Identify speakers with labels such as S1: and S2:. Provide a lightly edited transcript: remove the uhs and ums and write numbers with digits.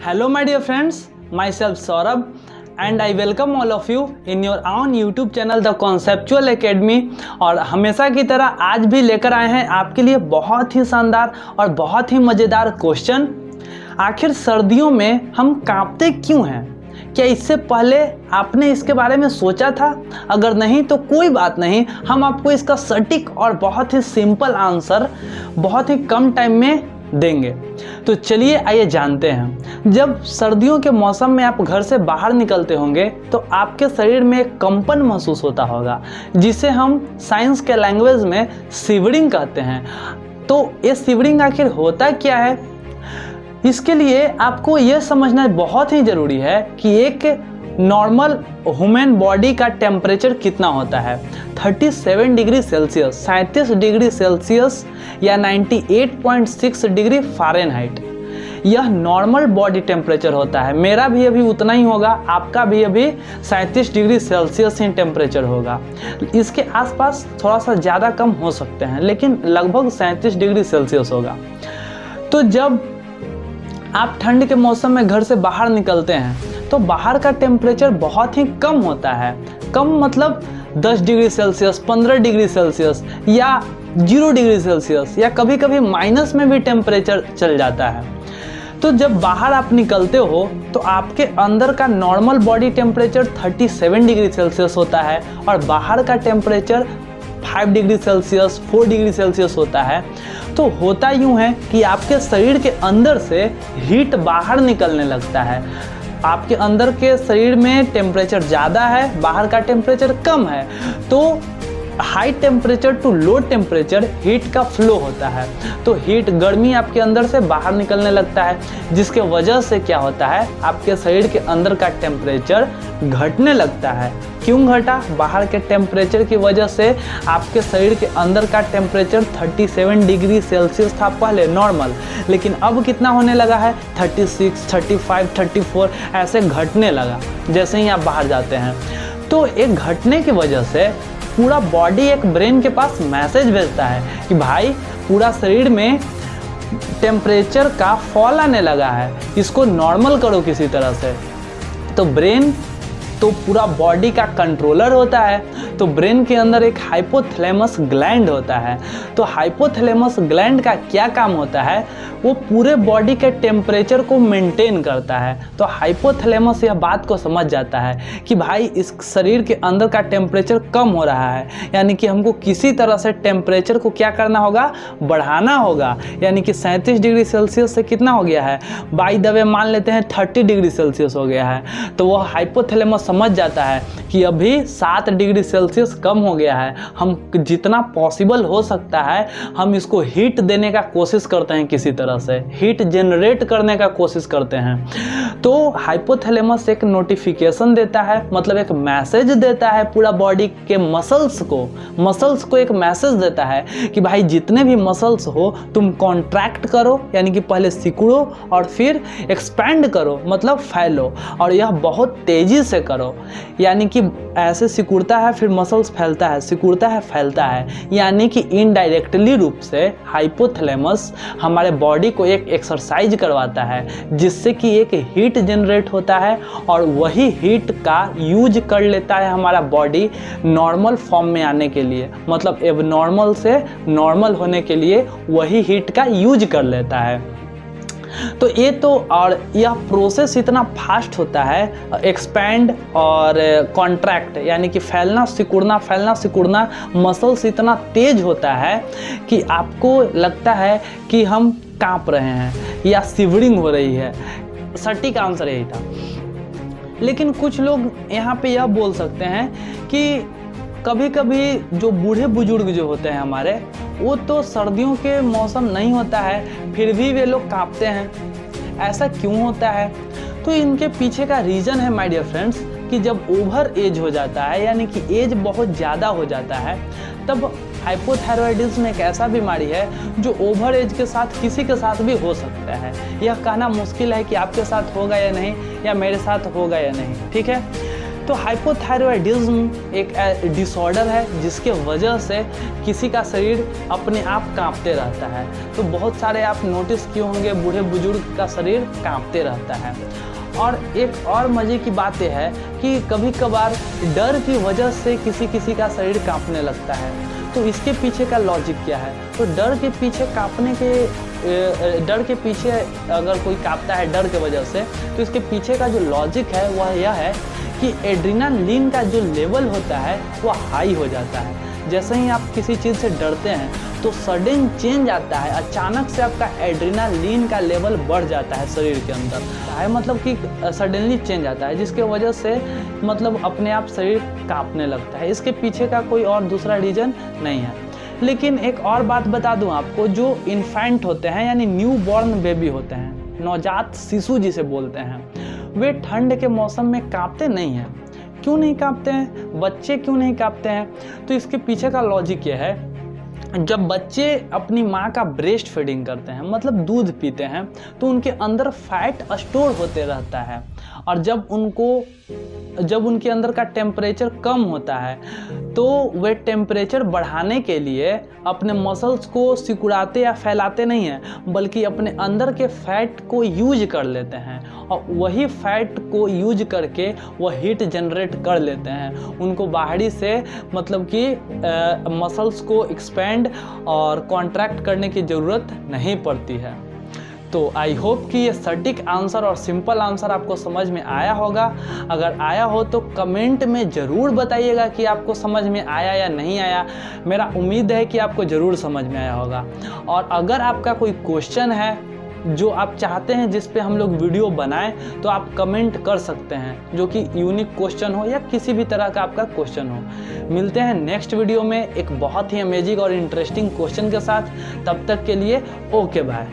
S1: Hello my dear friends, myself Saurabh and I welcome all of you in your own YouTube channel The Conceptual Academy। और हमेशा की तरह आज भी लेकर आए हैं आपके लिए बहुत ही शानदार और बहुत ही मज़ेदार क्वेश्चन। आखिर सर्दियों में हम कांपते क्यों हैं? क्या इससे पहले आपने इसके बारे में सोचा था? अगर नहीं तो कोई बात नहीं, हम आपको इसका सटीक और बहुत ही सिंपल आंसर बहुत ही कम टाइम में देंगे। तो चलिए आइए जानते हैं। जब सर्दियों के मौसम में आप घर से बाहर निकलते होंगे तो आपके शरीर में एक कंपन महसूस होता होगा, जिसे हम साइंस के लैंग्वेज में शिवरिंग कहते हैं। तो ये शिवरिंग आखिर होता क्या है? इसके लिए आपको यह समझना बहुत ही ज़रूरी है कि एक नॉर्मल ह्यूमन बॉडी का टेम्परेचर कितना होता है। 37 डिग्री सेल्सियस, 37 डिग्री सेल्सियस या 98.6 डिग्री फ़ारेनहाइट, यह नॉर्मल बॉडी टेम्परेचर होता है। मेरा भी अभी उतना ही होगा, आपका भी अभी 37 डिग्री सेल्सियस ही टेम्परेचर होगा। इसके आसपास थोड़ा सा ज़्यादा कम हो सकते हैं, लेकिन लगभग 37 डिग्री सेल्सियस होगा। तो जब आप ठंड के मौसम में घर से बाहर निकलते हैं तो बाहर का टेम्परेचर बहुत ही कम होता है। कम मतलब 10 डिग्री सेल्सियस, 15 डिग्री सेल्सियस या 0 डिग्री सेल्सियस या कभी कभी माइनस में भी टेम्परेचर चल जाता है। तो जब बाहर आप निकलते हो तो आपके अंदर का normal body temperature 37 degree Celsius होता है और बाहर का temperature 5 degree Celsius, 4 degree Celsius होता है। तो होता यूँ है कि आपके शरीर के अंदर से हीट बाहर निकलने लगता है। आपके अंदर के शरीर में टेम्परेचर ज़्यादा है, बाहर का टेम्परेचर कम है, तो high temperature to low temperature heat का फ्लो होता है। तो हीट, गर्मी आपके अंदर से बाहर निकलने लगता है, जिसके वजह से क्या होता है, आपके शरीर के अंदर का टेम्परेचर घटने लगता है। क्यों घटा? बाहर के टेम्परेचर की वजह से आपके शरीर के अंदर का टेम्परेचर 37 डिग्री सेल्सियस था पहले नॉर्मल, लेकिन अब कितना होने लगा है? 36, 35, 34 ऐसे घटने लगा जैसे ही आप बाहर जाते हैं। तो एक घटने की वजह से पूरा बॉडी एक ब्रेन के पास मैसेज भेजता है कि भाई पूरा शरीर में टेम्परेचर का फॉल आने लगा है, इसको नॉर्मल करो किसी तरह से। तो ब्रेन तो पूरा बॉडी का कंट्रोलर होता है। तो ब्रेन के अंदर एक हाइपोथैलेमस ग्लैंड होता है। तो हाइपोथैलेमस ग्लैंड का क्या काम होता है? वो पूरे बॉडी के टेम्परेचर को मेंटेन करता है। तो हाइपोथैलेमस यह बात को समझ जाता है कि भाई इस शरीर के अंदर का टेम्परेचर कम हो रहा है, यानी कि हमको किसी तरह से टेम्परेचर को क्या करना होगा? बढ़ाना होगा। यानी कि 37 डिग्री सेल्सियस से कितना हो गया है? बाय द वे मान लेते हैं 30 डिग्री सेल्सियस हो गया है। तो वह हाइपोथैलेमस समझ जाता है कि अभी 7 डिग्री सेल्सियस कम हो गया है, हम जितना पॉसिबल हो सकता है हम इसको हीट देने का कोशिश करते हैं, किसी तरह से हीट जनरेट करने का कोशिश करते हैं। तो हाइपोथैलेमस एक नोटिफिकेशन देता है, मतलब एक मैसेज देता है पूरा बॉडी के मसल्स को एक मैसेज देता है कि भाई जितने भी मसल्स हो तुम कॉन्ट्रैक्ट करो, यानी कि पहले सिकुड़ो और फिर एक्सपैंड करो, मतलब फैलो, और यह बहुत तेजी से करो। यानी कि ऐसे सिकुड़ता है फिर मसल्स फैलता है, सिकुड़ता है फैलता है, यानी कि इनडायरेक्टली रूप से हाइपोथैलेमस हमारे बॉडी को एक एक्सरसाइज करवाता है, जिससे कि एक हीट जनरेट होता है और वही हीट का यूज कर लेता है हमारा बॉडी नॉर्मल फॉर्म में आने के लिए, मतलब एबनॉर्मल से नॉर्मल होने के लिए वही हीट का यूज कर लेता है। तो ये तो, और यह प्रोसेस इतना फास्ट होता है, एक्सपैंड और कॉन्ट्रैक्ट, यानी कि फैलना सिकुड़ना मसल्स इतना तेज होता है कि आपको लगता है कि हम कांप रहे हैं या शिवरिंग हो रही है। सटीक आंसर यही था। लेकिन कुछ लोग यहाँ पे यह बोल सकते हैं कि कभी कभी जो बूढ़े बुजुर्ग जो होते हैं हमारे, वो तो सर्दियों के मौसम नहीं होता है फिर भी वे लोग कांपते हैं। ऐसा क्यों होता है? तो इनके पीछे का रीज़न है माय डियर फ्रेंड्स कि जब ओवर एज हो जाता है, यानी कि एज बहुत ज़्यादा हो जाता है, तब हाइपोथायरॉयडिज्म एक ऐसा बीमारी है जो ओवर एज के साथ किसी के साथ भी हो सकता है। यह कहना मुश्किल है कि आपके साथ होगा या नहीं, या मेरे साथ होगा या नहीं, ठीक है। तो हाइपोथायरॉयडिज्म एक डिसऑर्डर है जिसके वजह से किसी का शरीर अपने आप कांपते रहता है। तो बहुत सारे आप नोटिस किए होंगे बूढ़े बुजुर्ग का शरीर कांपते रहता है। और एक और मज़े की बात यह है कि कभी कभार डर की वजह से किसी का शरीर कांपने लगता है। तो इसके पीछे का लॉजिक क्या है? तो डर के पीछे अगर कोई कांपता है डर के वजह से, तो इसके पीछे का जो लॉजिक है वह यह है कि एड्रेनालिन का जो लेवल होता है वह हाई हो जाता है। जैसे ही आप किसी चीज़ से डरते हैं तो सडन चेंज आता है, अचानक से आपका एड्रेनालिन का लेवल बढ़ जाता है शरीर के अंदर है, मतलब कि सडनली चेंज आता है, जिसके वजह से मतलब अपने आप शरीर कांपने लगता है। इसके पीछे का कोई और दूसरा रीज़न नहीं है। लेकिन एक और बात बता दूं आपको, जो इन्फेंट होते हैं यानी न्यू बॉर्न बेबी होते हैं, नवजात शिशु जिसे बोलते हैं, वे ठंड के मौसम में कांपते नहीं हैं। क्यों नहीं कांपते हैं? बच्चे क्यों नहीं कांपते हैं? तो इसके पीछे का लॉजिक ये है, जब बच्चे अपनी माँ का ब्रेस्ट फीडिंग करते हैं मतलब दूध पीते हैं, तो उनके अंदर फैट स्टोर होते रहता है, और जब उनके अंदर का टेम्परेचर कम होता है तो वे टेम्परेचर बढ़ाने के लिए अपने मसल्स को सिकुड़ाते या फैलाते नहीं हैं, बल्कि अपने अंदर के फैट को यूज कर लेते हैं, और वही फैट को यूज करके वह हीट जनरेट कर लेते हैं। उनको बाहरी से मतलब कि मसल्स को एक्सपेंड और कॉन्ट्रैक्ट करने की ज़रूरत नहीं पड़ती है। तो आई होप कि ये सटीक आंसर और सिंपल आंसर आपको समझ में आया होगा। अगर आया हो तो कमेंट में ज़रूर बताइएगा कि आपको समझ में आया या नहीं आया। मेरा उम्मीद है कि आपको ज़रूर समझ में आया होगा। और अगर आपका कोई क्वेश्चन है जो आप चाहते हैं जिस पे हम लोग वीडियो बनाएं, तो आप कमेंट कर सकते हैं, जो कि यूनिक क्वेश्चन हो या किसी भी तरह का आपका क्वेश्चन हो। मिलते हैं नेक्स्ट वीडियो में एक बहुत ही अमेजिंग और इंटरेस्टिंग क्वेश्चन के साथ। तब तक के लिए ओके बाय।